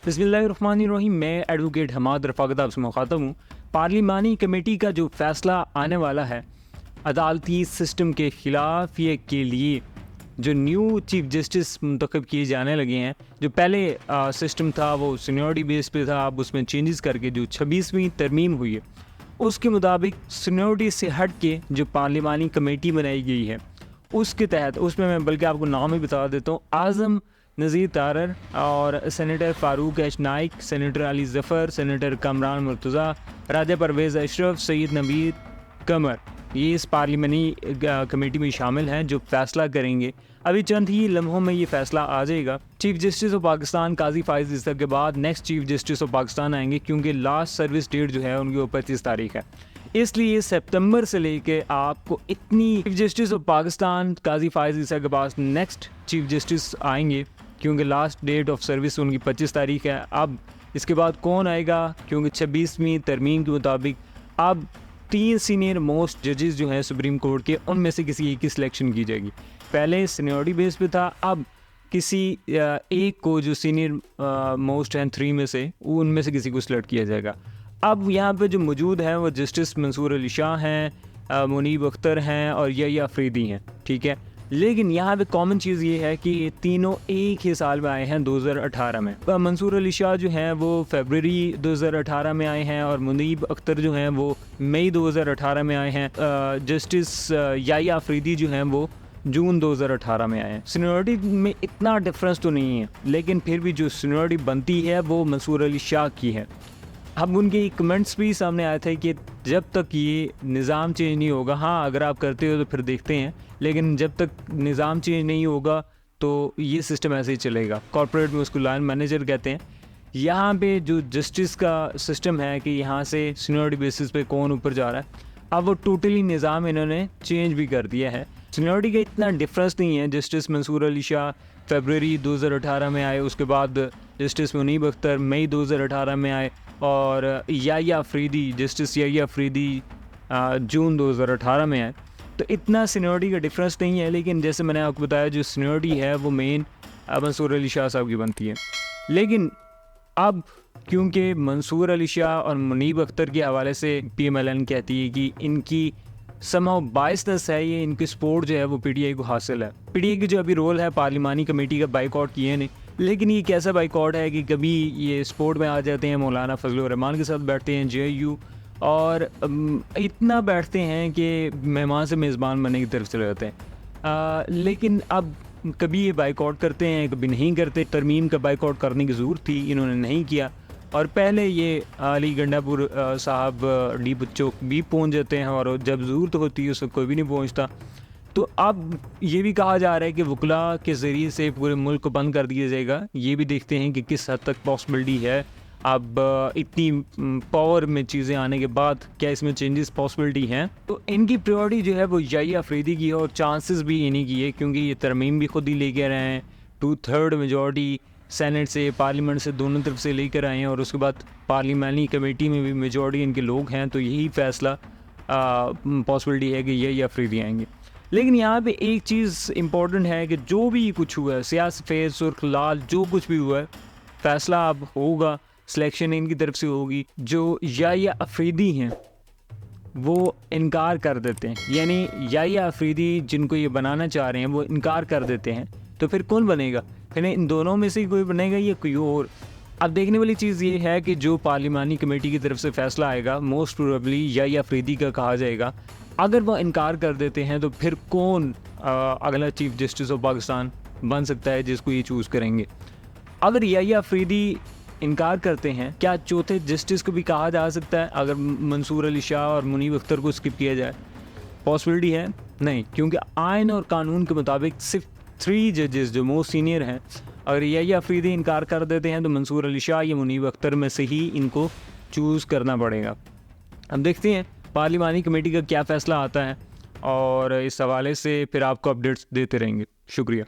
बिस्मिल्लाहिर्रहमानिर्रहीम। मैं एडवोकेट हमाद रफ़ाकत आपसे मुखातब हूँ। पार्लिमानी कमेटी का जो फ़ैसला आने वाला है अदालती सिस्टम के ख़िलाफ़ ये के लिए जो न्यू चीफ़ जस्टिस मुंतखब किए जाने लगे हैं, जो पहले सिस्टम था वो सीनियरिटी बेस पे था, अब उसमें चेंजेस करके जो 26वीं तरमीम हुई है उसके मुताबिक सीनियरिटी से हट के जो पार्लिमानी कमेटी बनाई गई है उसके तहत, उसमें मैं बल्कि आपको नाम ही बता देता हूँ, आज़म नज़ीर तारर और senator Farooq H Naek, senator Ali Zafar, senator Kamran Murtaza, Raja Pervez Ashraf, Syed Nabeer Qamar, ये इस पार्लिमानी कमेटी में शामिल हैं जो फ़ैसला करेंगे। अभी चंद ही लम्हों में ये फ़ैसला आ जाएगा। चीफ़ जस्टिस ऑफ पाकिस्तान काजी फ़ाइज़ इस्सक़ के बाद next chief justice of Pakistan आएंगे, क्योंकि लास्ट सर्विस डेट जो है उनकी वो 25 तारीख है। इसलिए सितंबर से लेके आपको इतनी चीफ़ जस्टिस ऑफ पाकिस्तान काजी फ़ाइज़ इस्सक़ के पास नेक्स्ट चीफ़ जस्टिस आएंगे, क्योंकि लास्ट डेट ऑफ सर्विस उनकी 25 तारीख है। अब इसके बाद कौन आएगा, क्योंकि 26वीं तरमीम के मुताबिक अब 3 सीनियर मोस्ट जजेस जो हैं सुप्रीम कोर्ट के, उनमें से किसी एक की सिलेक्शन की जाएगी। पहले सीनियरिटी बेस पे था, अब किसी एक को जो सीनियर मोस्ट हैं 3 में से, उनमें से किसी को सिलेक्ट किया जाएगा। अब यहाँ पे जो मौजूद हैं वो जस्टिस मंसूर अली शाह हैं, मुनीब अख्तर हैं और यही अफरीदी हैं, ठीक है। लेकिन यहाँ पे कॉमन चीज़ ये है कि ये तीनों एक ही साल में आए हैं 2018 में। मंसूर अली शाह जो हैं वो फरवरी 2018 में आए हैं और मुनीब अख्तर जो हैं वो मई 2018 में आए हैं। जस्टिस याया अफरीदी जो हैं वो जून 2018 में आए हैं। सीनियरिटी में इतना डिफरेंस तो नहीं है, लेकिन फिर भी जो सीनियरिटी बनती है वो मंसूर अली शाह की है। अब उनके कमेंट्स भी सामने आए थे कि जब तक ये निज़ाम चेंज नहीं होगा, हाँ अगर आप करते हो तो फिर देखते हैं, लेकिन जब तक निज़ाम चेंज नहीं होगा तो ये सिस्टम ऐसे ही चलेगा। कॉर्पोरेट में उसको लाइन मैनेजर कहते हैं। यहाँ पे जो जस्टिस का सिस्टम है कि यहाँ से सीनियरिटी बेसिस पे कौन ऊपर जा रहा है, अब वो टोटली निज़ाम इन्होंने चेंज भी कर दिया है। सीनियरिटी का इतना डिफरेंस नहीं है। जस्टिस मंसूर अली शाह फरवरी 2018 में आए, उसके बाद जस्टिस मुनीब अख्तर मई 2018 में आए और याया अफरीदी, जस्टिस याया अफरीदी जून 2018 में आए। तो इतना सीनियरिटी का डिफरेंस नहीं है, लेकिन जैसे मैंने आपको बताया जो सीनियरिटी है वो मेन मंसूर अली शाह साहब की बनती है। लेकिन अब क्योंकि मंसूर अली शाह और मुनीब अख्तर के हवाले से PMLN कहती है कि इनकी समहाउ बायसनेस है, ये इनकी सपोर्ट जो है वो PTI को हासिल है। PTI की जो अभी रोल है पार्लिमानी कमेटी का बाइकआउट किए नहीं, लेकिन ये कैसा बाइकआउट है कि कभी ये सपोर्ट में आ जाते हैं, मौलाना फजलुर रहमान के साथ बैठते हैं JU, और इतना बैठते हैं कि मेहमान से मेज़बान बनने की तरफ चले जाते हैं। लेकिन अब कभी ये बाइकआउट करते हैं, कभी नहीं करते। तरमीम का बाइकआउट करने की ज़रूरत थी, इन्होंने नहीं किया, और पहले ये अली गंडापुर साहब डी बच्चों भी पहुंच जाते हैं, और जब ज़रूरत होती है उस वक्त कोई भी नहीं पहुंचता। तो अब ये भी कहा जा रहा है कि वकला के ज़रिए से पूरे मुल्क को बंद कर दिया जाएगा। ये भी देखते हैं कि किस हद तक पॉसिबिलिटी है। अब इतनी पावर में चीज़ें आने के बाद क्या इसमें चेंजेस पॉसिबिलिटी हैं। तो इनकी प्रायोरिटी जो है वो याया अफरीदी की है, और चांसेस भी इन्हीं की है, क्योंकि ये तरमीम भी खुद ही लेके रहे हैं। 2/3 मेजॉरिटी सेनेट से, पार्लियामेंट से, दोनों तरफ से लेकर आए हैं, और उसके बाद पार्लिमानी कमेटी में भी मेजॉरिटी इनके लोग हैं। तो यही फ़ैसला पॉसिबिलिटी है कि ये अफरीदी आएंगे। लेकिन यहाँ पे एक चीज़ इम्पॉर्टेंट है कि जो भी कुछ हुआ है, सियासी फेज सुर्ख लाल जो कुछ भी हुआ है, फ़ैसला अब होगा, सिलेक्शन इनकी तरफ से होगी। जो याया अफरीदी हैं वो इनकार कर देते हैं, यानी याया अफरीदी जिनको ये बनाना चाह रहे हैं वो इनकार कर देते हैं, तो फिर कौन बनेगा? फिर इन दोनों में से कोई बनेगा या कोई और? अब देखने वाली चीज़ ये है कि जो पार्लिमानी कमेटी की तरफ से फ़ैसला आएगा मोस्ट प्रोबेबली याया अफरीदी का कहा जाएगा। अगर वो इनकार कर देते हैं तो फिर कौन अगला चीफ़ जस्टिस ऑफ पाकिस्तान बन सकता है जिसको ये चूज़ करेंगे? अगर याया अफरीदी इनकार करते हैं, क्या चौथे जस्टिस को भी कहा जा सकता है अगर मंसूर अली शाह और मुनीब अख्तर को स्किप किया जाए? पॉसिबिलिटी है? नहीं, क्योंकि आइन और कानून के मुताबिक सिर्फ 3 जजेस जो मोस्ट सीनियर हैं, अगर याया अफरीदी इनकार कर देते हैं तो मंसूर अली शाह या मुनीब अख्तर में से ही इनको चूज़ करना पड़ेगा। अब देखते हैं पार्लिमानी कमेटी का क्या फ़ैसला आता है, और इस हवाले से फिर आपको अपडेट्स देते रहेंगे। शुक्रिया।